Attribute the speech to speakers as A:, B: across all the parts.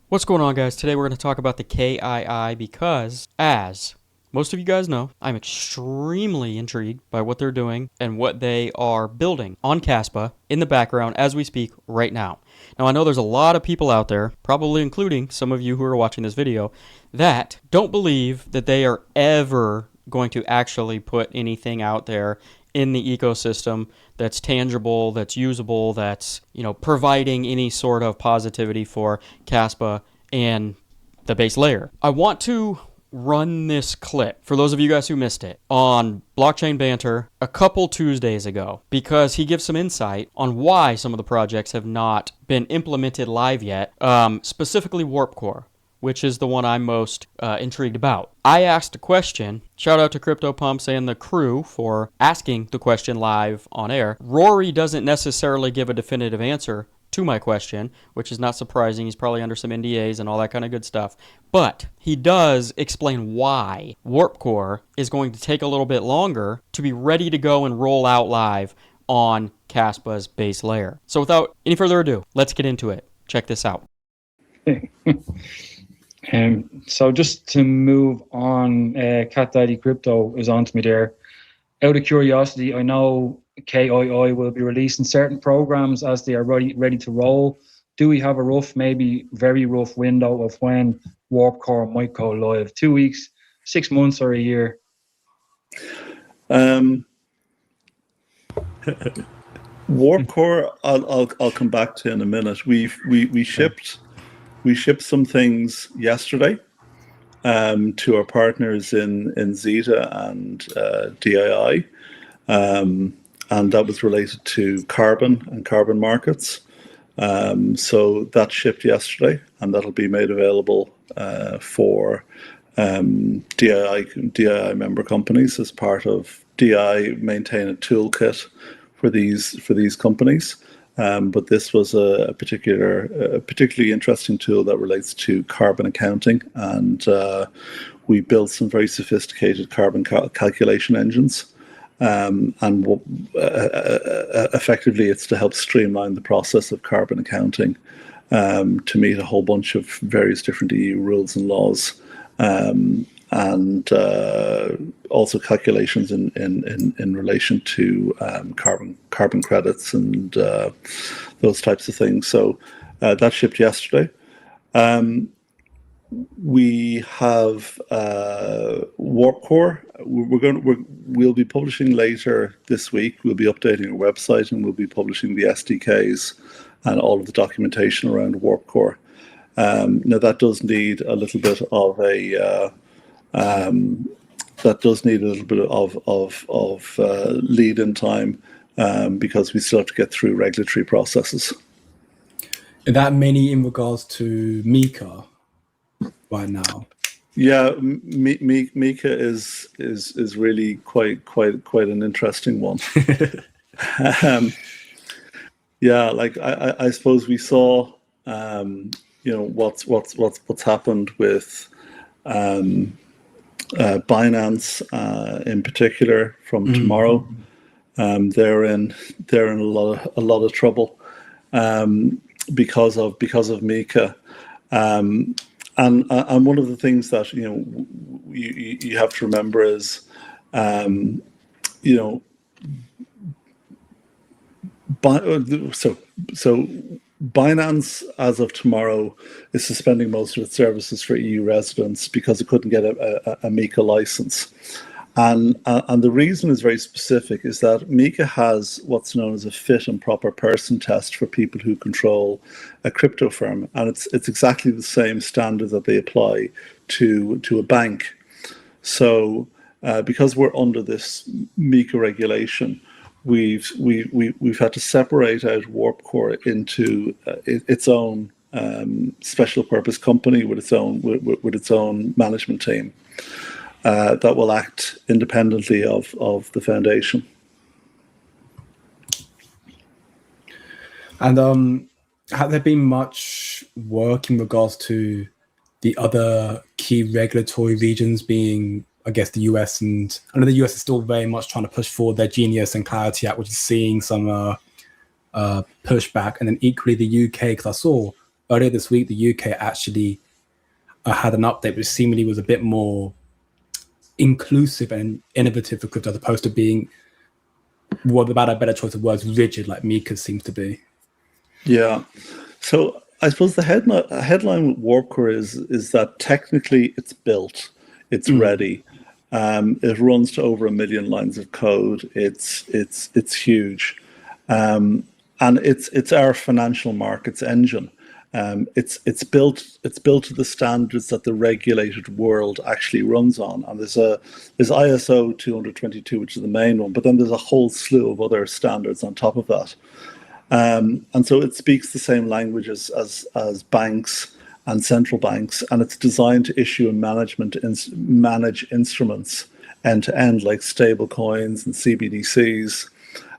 A: What's going on, guys? Today we're going to talk about the KII because, as most of you guys know, I'm extremely intrigued by what they're doing and what they are building on Kaspa in the background as we speak right now. Now, I know there's a lot of people out there, probably including some of you who are watching this video, that don't believe that they are ever going to actually put anything out there in the ecosystem that's tangible, that's usable, that's, providing any sort of positivity for Kaspa and the base layer. I want to run this clip for those of you guys who missed it on Blockchain Banter a couple Tuesdays ago because he gives some insight on why some of the projects have not been implemented live yet, specifically WarpCore, which is the one I'm most intrigued about. I asked a question. Shout out to CryptoPumps and the crew for asking the question live on air. Rory doesn't necessarily give a definitive answer to my question, which is not surprising. He's probably under some NDAs and all that kind of good stuff. But he does explain why WarpCore is going to take a little bit longer to be ready to go and roll out live on Kaspa's base layer. So without any further ado, let's get into it. Check this out.
B: So just to move on, Cat Daddy Crypto is on to me there. Out of curiosity, I know KII will be releasing certain programs as they are ready to roll. Do we have a rough, maybe very rough window of when WarpCore might go live? 2 weeks, 6 months, or a year?
C: WarpCore, I'll come back to in a minute. We shipped some things yesterday to our partners in Zeta and DII, and that was related to carbon and carbon markets. So that shipped yesterday, and that'll be made available for DII member companies as part of DII maintain a toolkit for these companies. But this was a particularly interesting tool that relates to carbon accounting, and we built some very sophisticated carbon calculation engines. And effectively, it's to help streamline the process of carbon accounting to meet a whole bunch of various different EU rules and laws, and also calculations in relation to carbon credits and those types of things. So that shipped yesterday. We have WarpCore. We'll be publishing later this week. We'll be updating our website, and we'll be publishing the SDKs and all of the documentation around WarpCore. Now that does need a little bit of lead in time because we still have to get through regulatory processes.
D: And that mainly in regards to Mika right now.
C: Yeah, Mika is really quite an interesting one. Yeah, like I suppose we saw what's happened with Binance in particular from tomorrow. They're in a lot of trouble because of Mika. And one of the things that you have to remember is so Binance, as of tomorrow, is suspending most of its services for EU residents because it couldn't get a Mika license. And the reason is very specific, is that Mika has what's known as a fit and proper person test for people who control a crypto firm. And it's exactly the same standard that they apply to a bank. So because we're under this Mika regulation, we've had to separate out WarpCore into its own special purpose company with its own management team that will act independently of the foundation.
D: And have there been much work in regards to the other key regulatory regions, being, I guess, the US? And I know the US is still very much trying to push forward their Genius and Clarity Act, which is seeing some pushback. And then equally the UK, because I saw earlier this week, the UK actually had an update which seemingly was a bit more inclusive and innovative for crypto, as opposed to being, what about a better choice of words, rigid like Mika seems to be.
C: Yeah. So I suppose the headline with WarpCore is that technically it's built, it's ready. It runs to over 1 million lines of code. It's huge, and it's our financial markets engine. It's built to the standards that the regulated world actually runs on. And there's ISO 222, which is the main one, but then there's a whole slew of other standards on top of that. And so it speaks the same language as banks and central banks, and it's designed to issue and manage instruments end to end, like stable coins and CBDCs,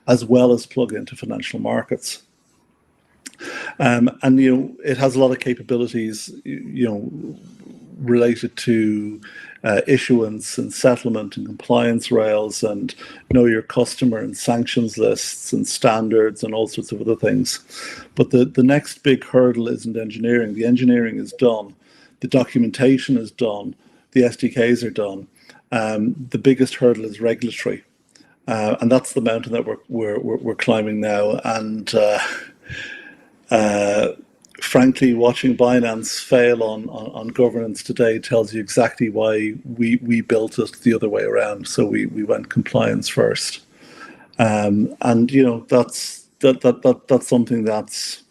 C: as well as plug into financial markets. And it has a lot of capabilities, related to issuance and settlement and compliance rails, and know your customer and sanctions lists and standards and all sorts of other things. But the next big hurdle isn't engineering. The engineering is done, the documentation is done, the SDKs are done. The biggest hurdle is regulatory, and that's the mountain that we're climbing now. And frankly, watching Binance fail on governance today tells you exactly why we built it the other way around. So we went compliance first, and that's something that's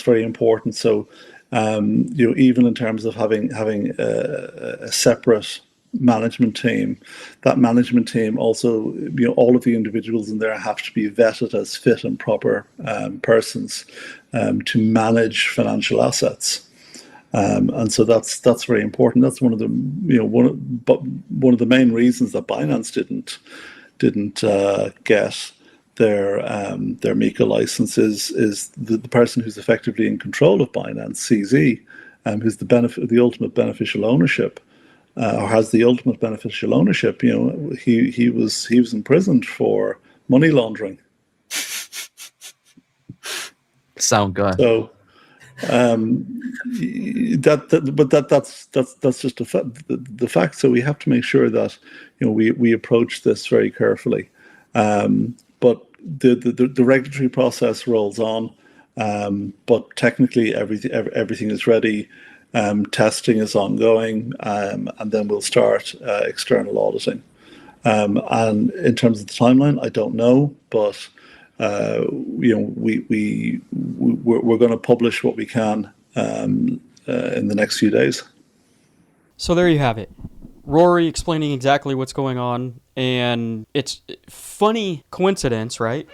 C: very important. So even in terms of having a separate management team, that management team also, all of the individuals in there have to be vetted as fit and proper persons to manage financial assets, and so that's very important. That's one of the one of the main reasons that Binance didn't get their Mika license is the person who's effectively in control of Binance, CZ, who's the ultimate beneficial ownership. Or has the ultimate beneficial ownership. He was imprisoned for money laundering.
E: Sound guy.
C: So that's just the fact. So we have to make sure that we approach this very carefully. But the regulatory process rolls on. But technically everything is ready. Testing is ongoing, and then we'll start external auditing. And in terms of the timeline, I don't know, but we're going to publish what we can in the next few days.
A: So there you have it. Rory explaining exactly what's going on, and it's funny coincidence, right,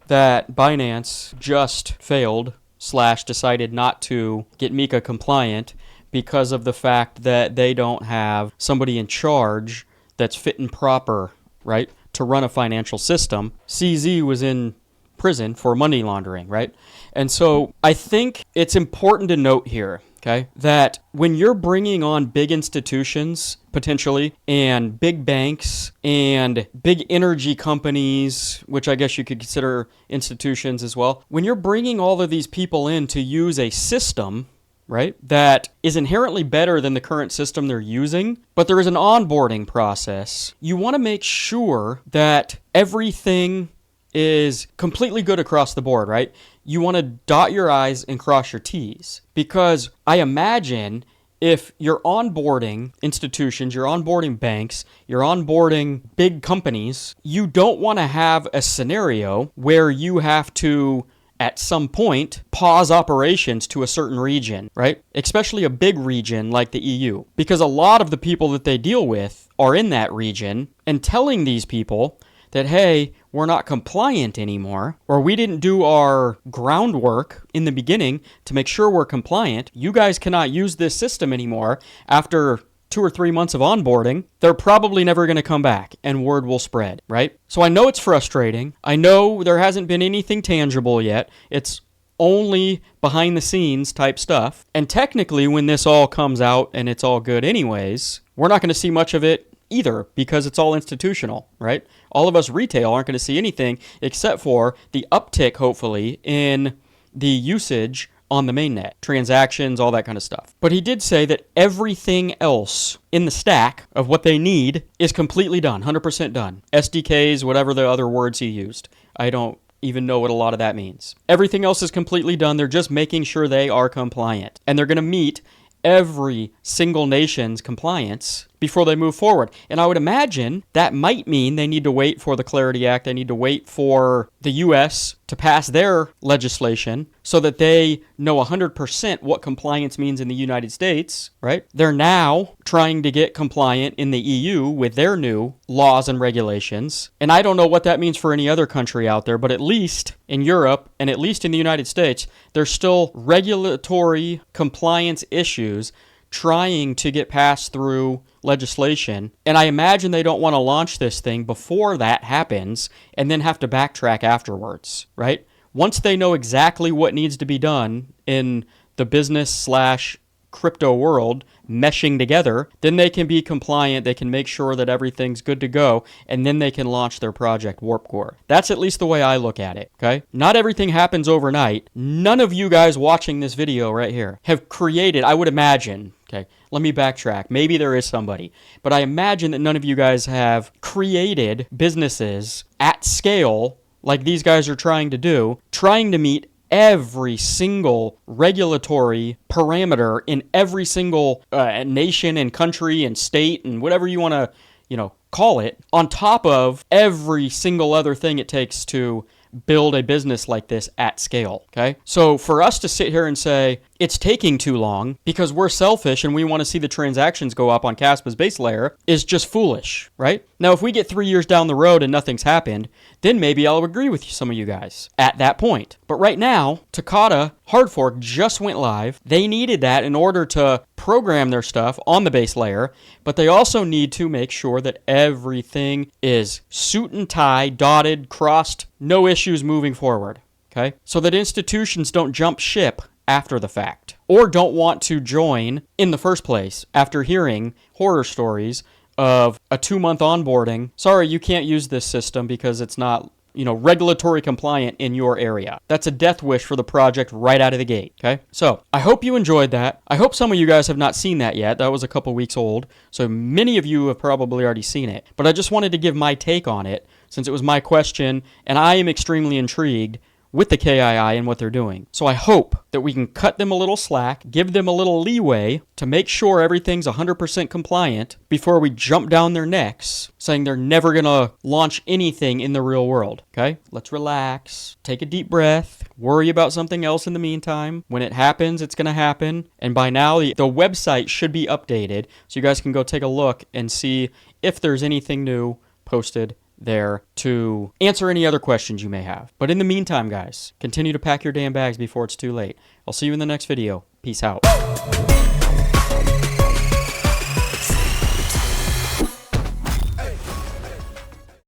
A: that Binance just failed / decided not to get Mika compliant because of the fact that they don't have somebody in charge that's fit and proper, right, to run a financial system. CZ was in prison for money laundering, right? And so I think it's important to note here, okay, that when you're bringing on big institutions, potentially, and big banks and big energy companies, which I guess you could consider institutions as well, when you're bringing all of these people in to use a system, right, that is inherently better than the current system they're using, but there is an onboarding process, you want to make sure that everything is completely good across the board, right? You want to dot your I's and cross your T's, because I imagine if you're onboarding institutions, you're onboarding banks, you're onboarding big companies, you don't want to have a scenario where you have to, at some point, pause operations to a certain region, right? Especially a big region like the EU, because a lot of the people that they deal with are in that region, and telling these people that, hey, we're not compliant anymore, or we didn't do our groundwork in the beginning to make sure we're compliant, you guys cannot use this system anymore after 2 or 3 months of onboarding, they're probably never going to come back, and word will spread, right? So I know it's frustrating. I know there hasn't been anything tangible yet. It's only behind the scenes type stuff. And technically, when this all comes out and it's all good anyways, we're not going to see much of it either, because it's all institutional, right? All of us retail aren't going to see anything except for the uptick, hopefully, in the usage on the mainnet, transactions, all that kind of stuff. But he did say that everything else in the stack of what they need is completely done, 100% done. SDKs, whatever the other words he used. I don't even know what a lot of that means. Everything else is completely done. They're just making sure they are compliant. And they're going to meet every single nation's compliance before they move forward. And I would imagine that might mean they need to wait for the Clarity Act. They need to wait for the U.S. to pass their legislation so that they know 100% what compliance means in the United States, right? They're now trying to get compliant in the EU with their new laws and regulations. And I don't know what that means for any other country out there, but at least in Europe and at least in the United States, there's still regulatory compliance issues trying to get passed through legislation. And I imagine they don't want to launch this thing before that happens and then have to backtrack afterwards, right? Once they know exactly what needs to be done in the business/crypto world meshing together, then they can be compliant, they can make sure that everything's good to go, and then they can launch their project, WarpCore. That's at least the way I look at it, okay? Not everything happens overnight. None of you guys watching this video right here have created, I would imagine, okay, let me backtrack. Maybe there is somebody, but I imagine that none of you guys have created businesses at scale like these guys are trying to do, trying to meet every single regulatory parameter in every single nation and country and state and whatever you want to, call it, on top of every single other thing it takes to build a business like this at scale, okay? So for us to sit here and say it's taking too long because we're selfish and we want to see the transactions go up on Kaspa's base layer is just foolish, right? Now, if we get 3 years down the road and nothing's happened, then maybe I'll agree with some of you guys at that point. But right now, Takata hard fork just went live. They needed that in order to program their stuff on the base layer, but they also need to make sure that everything is suit and tie, dotted, crossed, no issues moving forward, okay? So that institutions don't jump ship after the fact or don't want to join in the first place after hearing horror stories of a 2-month onboarding. Sorry, you can't use this system because it's not, regulatory compliant in your area. That's a death wish for the project right out of the gate, okay? So I hope you enjoyed that. I hope some of you guys have not seen that yet. That was a couple weeks old, so many of you have probably already seen it. But I just wanted to give my take on it since it was my question, and I am extremely intrigued with the KII and what they're doing. So I hope that we can cut them a little slack, give them a little leeway to make sure everything's 100% compliant before we jump down their necks saying they're never going to launch anything in the real world, okay? Let's relax, take a deep breath, worry about something else in the meantime. When it happens, it's going to happen. And by now, the website should be updated so you guys can go take a look and see if there's anything new posted there to answer any other questions you may have. But in the meantime, guys, continue to pack your damn bags before it's too late. I'll see you in the next video. Peace out.